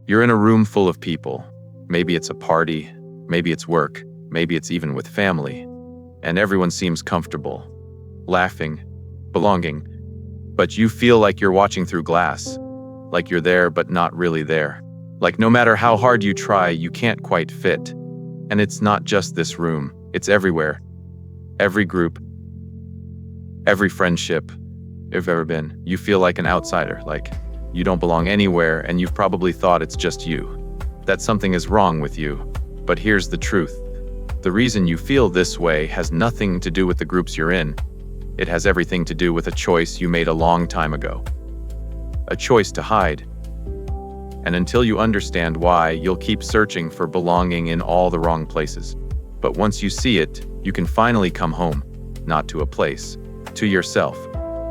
You're in a room full of people. Maybe it's a party, maybe it's work, maybe it's even with family. And everyone seems comfortable, laughing, belonging. But you feel like you're watching through glass, like you're there but not really there. Like no matter how hard you try, you can't quite fit. And it's not just this room, it's everywhere. Every group, every friendship you've ever been, you feel like an outsider, like you don't belong anywhere, and you've probably thought it's just you, that something is wrong with you. But here's the truth. The reason you feel this way has nothing to do with the groups you're in. It has everything to do with a choice you made a long time ago. A choice to hide. And until you understand why, you'll keep searching for belonging in all the wrong places. But once you see it, you can finally come home, not to a place, to yourself.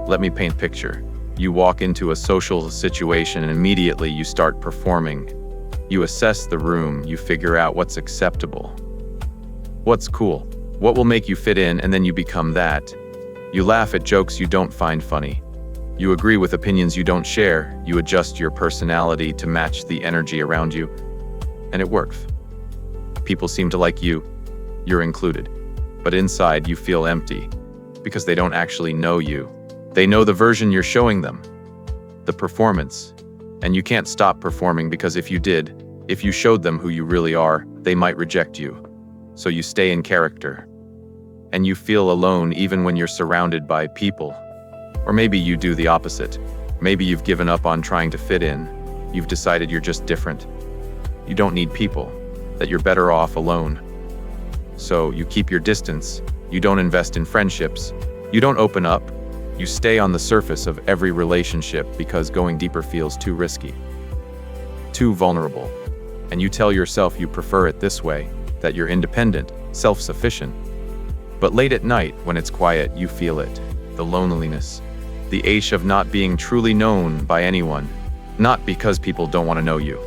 Let me paint a picture. You walk into a social situation and immediately you start performing. You assess the room, you figure out what's acceptable, what's cool, what will make you fit in, and then you become that. You laugh at jokes you don't find funny. You agree with opinions you don't share. You adjust your personality to match the energy around you. And it works. People seem to like you. You're included. But inside you feel empty because they don't actually know you. They know the version you're showing them, the performance. And you can't stop performing because if you did, if you showed them who you really are, they might reject you. So you stay in character. And you feel alone even when you're surrounded by people. Or maybe you do the opposite. Maybe you've given up on trying to fit in. You've decided you're just different. You don't need people, that you're better off alone. So you keep your distance. You don't invest in friendships. You don't open up. You stay on the surface of every relationship because going deeper feels too risky, too vulnerable. And you tell yourself you prefer it this way, that you're independent, self-sufficient. But late at night, when it's quiet, you feel it, the loneliness, the ache of not being truly known by anyone, not because people don't want to know you,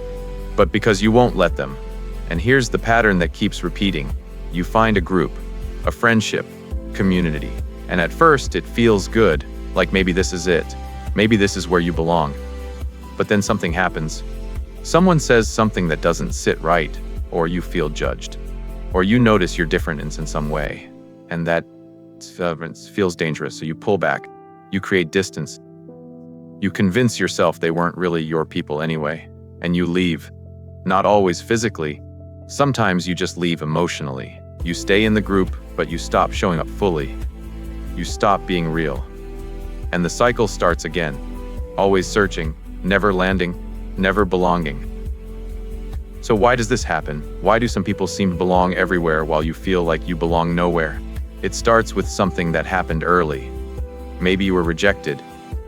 but because you won't let them. And here's the pattern that keeps repeating. You find a group, a friendship, community. And at first, it feels good, like maybe this is it. Maybe this is where you belong. But then something happens. Someone says something that doesn't sit right, or you feel judged, or you notice you're different in some way. And that feels dangerous, so you pull back. You create distance. You convince yourself they weren't really your people anyway, and you leave. Not always physically. Sometimes you just leave emotionally. You stay in the group, but you stop showing up fully. You stop being real. And the cycle starts again. Always searching, never landing, never belonging. So why does this happen? Why do some people seem to belong everywhere while you feel like you belong nowhere? It starts with something that happened early. Maybe you were rejected.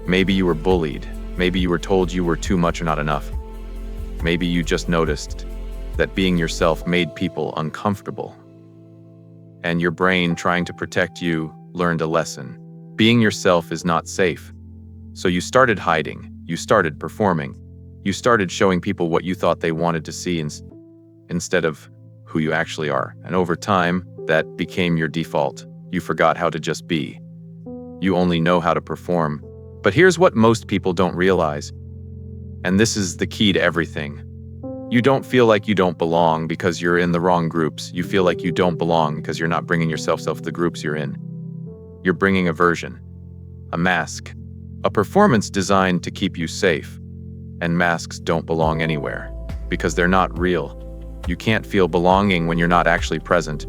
Maybe you were bullied. Maybe you were told you were too much or not enough. Maybe you just noticed that being yourself made people uncomfortable. And your brain, trying to protect you, learned a lesson. Being yourself is not safe. So you started hiding. You started performing. You started showing people what you thought they wanted to see instead of who you actually are. And over time, that became your default. You forgot how to just be. You only know how to perform. But here's what most people don't realize. And this is the key to everything. You don't feel like you don't belong because you're in the wrong groups. You feel like you don't belong because you're not bringing yourself to the groups you're in. You're bringing a version, a mask, a performance designed to keep you safe. And masks don't belong anywhere because they're not real. You can't feel belonging when you're not actually present.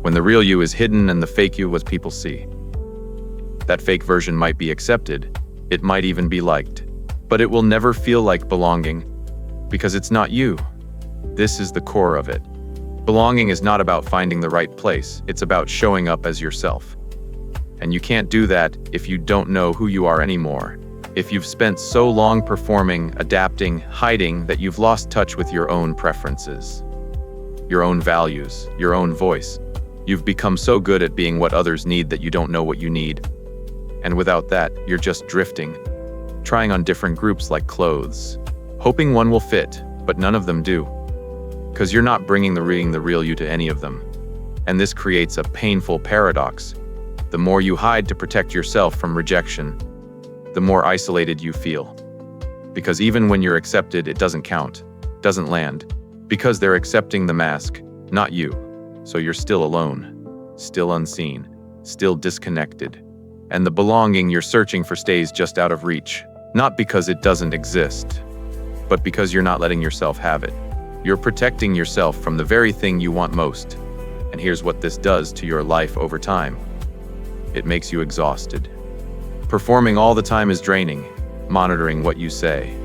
When the real you is hidden and the fake you what people see. That fake version might be accepted. It might even be liked. But it will never feel like belonging because it's not you. This is the core of it. Belonging is not about finding the right place. It's about showing up as yourself. And you can't do that if you don't know who you are anymore. If you've spent so long performing, adapting, hiding that you've lost touch with your own preferences, your own values, your own voice. You've become so good at being what others need that you don't know what you need. And without that, you're just drifting, trying on different groups like clothes, hoping one will fit, but none of them do. Because you're not bringing the real you to any of them. And this creates a painful paradox. The more you hide to protect yourself from rejection, the more isolated you feel. Because even when you're accepted, it doesn't count, doesn't land. Because they're accepting the mask, not you. So you're still alone, still unseen, still disconnected. And the belonging you're searching for stays just out of reach. Not because it doesn't exist, but because you're not letting yourself have it. You're protecting yourself from the very thing you want most. And here's what this does to your life over time. It makes you exhausted. Performing all the time is draining. Monitoring what you say,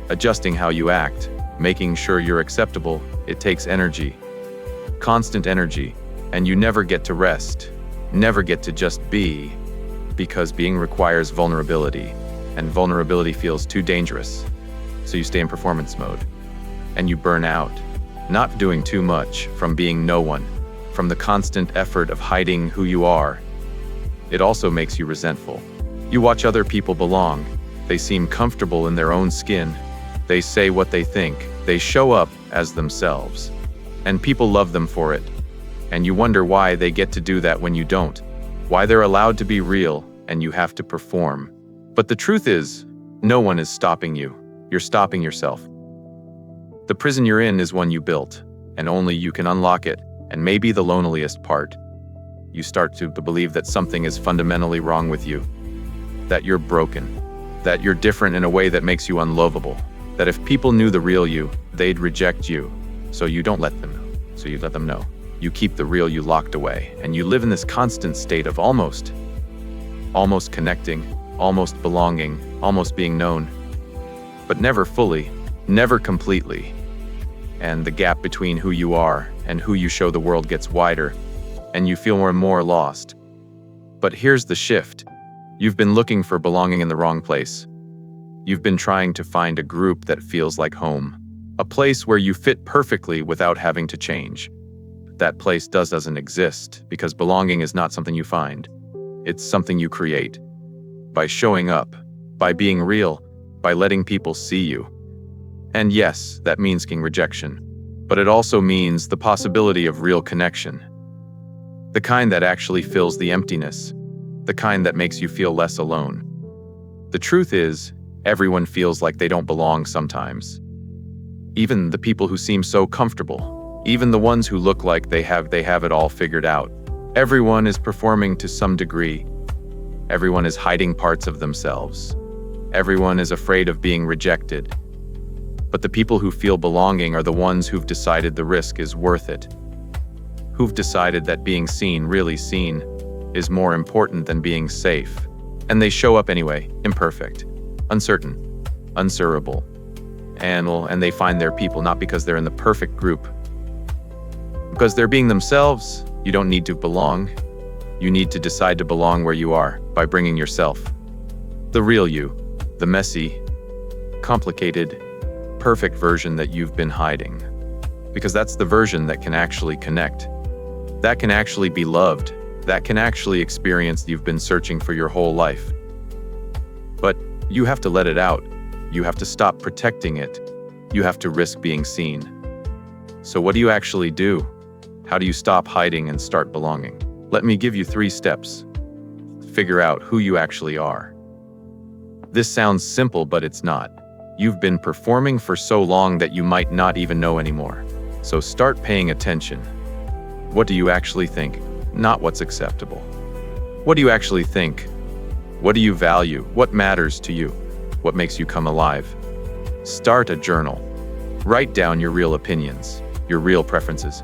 adjusting how you act, making sure you're acceptable, it takes energy. Constant energy, and you never get to rest, never get to just be, because being requires vulnerability, and vulnerability feels too dangerous. So you stay in performance mode, and you burn out, not doing too much, from being no one, from the constant effort of hiding who you are. It also makes you resentful. You watch other people belong. They seem comfortable in their own skin. They say what they think. They show up as themselves. And people love them for it. And you wonder why they get to do that when you don't. Why they're allowed to be real and you have to perform. But the truth is, no one is stopping you. You're stopping yourself. The prison you're in is one you built, and only you can unlock it. And maybe the loneliest part. You start to believe that something is fundamentally wrong with you. That you're broken. That you're different in a way that makes you unlovable. That if people knew the real you, they'd reject you. So you don't let them know. So you let them know. You keep the real you locked away, and you live in this constant state of almost connecting, almost belonging, almost being known. But never fully, never completely. And the gap between who you are and who you show the world gets wider, and you feel more and more lost. But here's the shift. You've been looking for belonging in the wrong place. You've been trying to find a group that feels like home. A place where you fit perfectly without having to change. That place doesn't exist, because belonging is not something you find. It's something you create. By showing up, by being real, by letting people see you. And yes, that means rejection. But it also means the possibility of real connection. The kind that actually fills the emptiness. The kind that makes you feel less alone. The truth is, everyone feels like they don't belong sometimes. Even the people who seem so comfortable. Even the ones who look like they have it all figured out. Everyone is performing to some degree. Everyone is hiding parts of themselves. Everyone is afraid of being rejected. But the people who feel belonging are the ones who've decided the risk is worth it. Who've decided that being seen, really seen, is more important than being safe. And they show up anyway, imperfect, uncertain, unsurable. And they find their people not because they're in the perfect group. Because they're being themselves. You don't need to belong. You need to decide to belong where you are, by bringing yourself. The real you, the messy, complicated, perfect version that you've been hiding. Because that's the version that can actually connect. That can actually be loved. That can actually experience you've been searching for your whole life. But you have to let it out. You have to stop protecting it. You have to risk being seen. So what do you actually do? How do you stop hiding and start belonging? Let me give you 3 steps. Figure out who you actually are. This sounds simple, but it's not. You've been performing for so long that you might not even know anymore. So start paying attention. What do you actually think? Not what's acceptable. What do you actually think? What do you value? What matters to you? What makes you come alive? Start a journal. Write down your real opinions, your real preferences.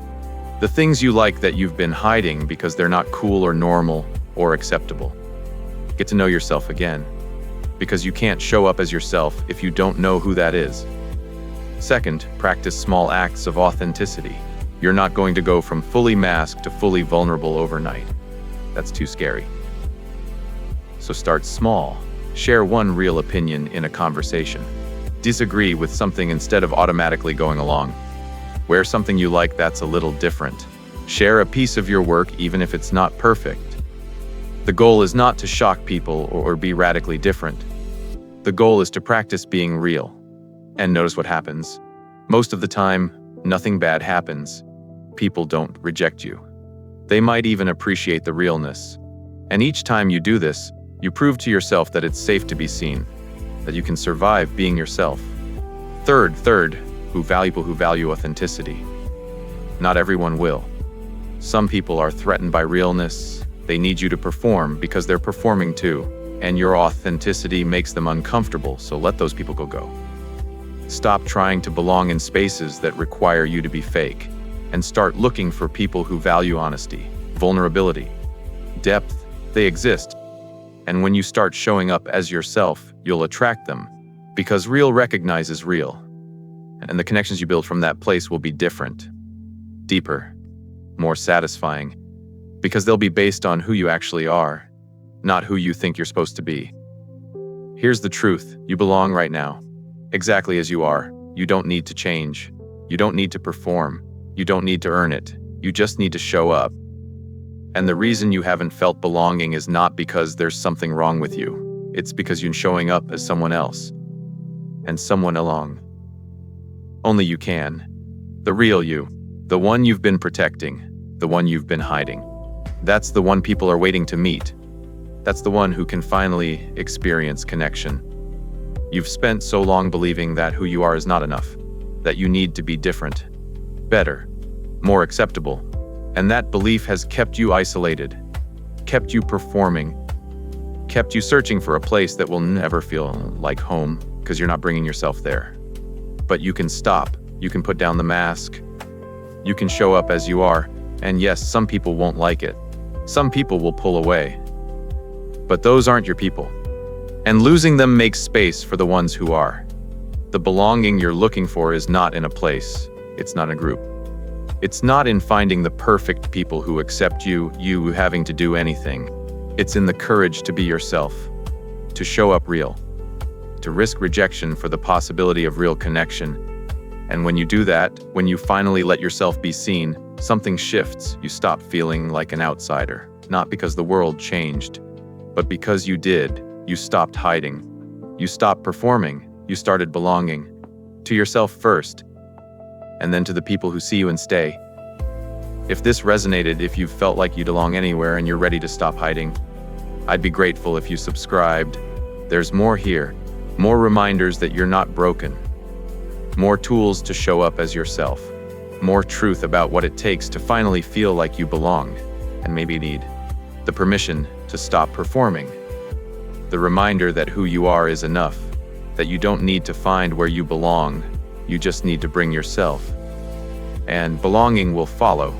The things you like that you've been hiding because they're not cool or normal or acceptable. Get to know yourself again, because you can't show up as yourself if you don't know who that is. Second, practice small acts of authenticity. You're not going to go from fully masked to fully vulnerable overnight. That's too scary. So start small. Share one real opinion in a conversation. Disagree with something instead of automatically going along. Wear something you like that's a little different. Share a piece of your work even if it's not perfect. The goal is not to shock people or be radically different. The goal is to practice being real. And notice what happens. Most of the time, nothing bad happens. People don't reject you. They might even appreciate the realness. And each time you do this, you prove to yourself that it's safe to be seen. that you can survive being yourself. Third, who value authenticity. Not everyone will. Some people are threatened by realness. They need you to perform because they're performing too, and your authenticity makes them uncomfortable, so let those people go. Stop trying to belong in spaces that require you to be fake, and start looking for people who value honesty, vulnerability, depth. They exist. And when you start showing up as yourself, you'll attract them, because real recognizes real. And the connections you build from that place will be different, deeper, more satisfying, because they'll be based on who you actually are, not who you think you're supposed to be. Here's the truth: you belong right now, exactly as you are. You don't need to change. You don't need to perform. You don't need to earn it. You just need to show up. And the reason you haven't felt belonging is not because there's something wrong with you. It's because you're showing up as someone else, and someone along. Only you can. The real you. The one you've been protecting. The one you've been hiding. That's the one people are waiting to meet. That's the one who can finally experience connection. You've spent so long believing that who you are is not enough, that you need to be different, better, more acceptable. And that belief has kept you isolated, kept you performing, kept you searching for a place that will never feel like home because you're not bringing yourself there. But you can stop. You can put down the mask. You can show up as you are. And yes, some people won't like it. Some people will pull away. But those aren't your people. And losing them makes space for the ones who are. The belonging you're looking for is not in a place. It's not a group. It's not in finding the perfect people who accept you having to do anything. It's in the courage to be yourself, to show up real, to risk rejection for the possibility of real connection. And when you do that, when you finally let yourself be seen, something shifts. You stop feeling like an outsider, not because the world changed, but because you did. You stopped hiding. You stopped performing. You started belonging to yourself first, and then to the people who see you and stay. If this resonated, if you felt like you belong anywhere and you're ready to stop hiding, I'd be grateful if you subscribed. There's more here, more reminders that you're not broken, more tools to show up as yourself, more truth about what it takes to finally feel like you belong, and maybe need the permission to stop performing, the reminder that who you are is enough, that you don't need to find where you belong. You just need to bring yourself, and belonging will follow.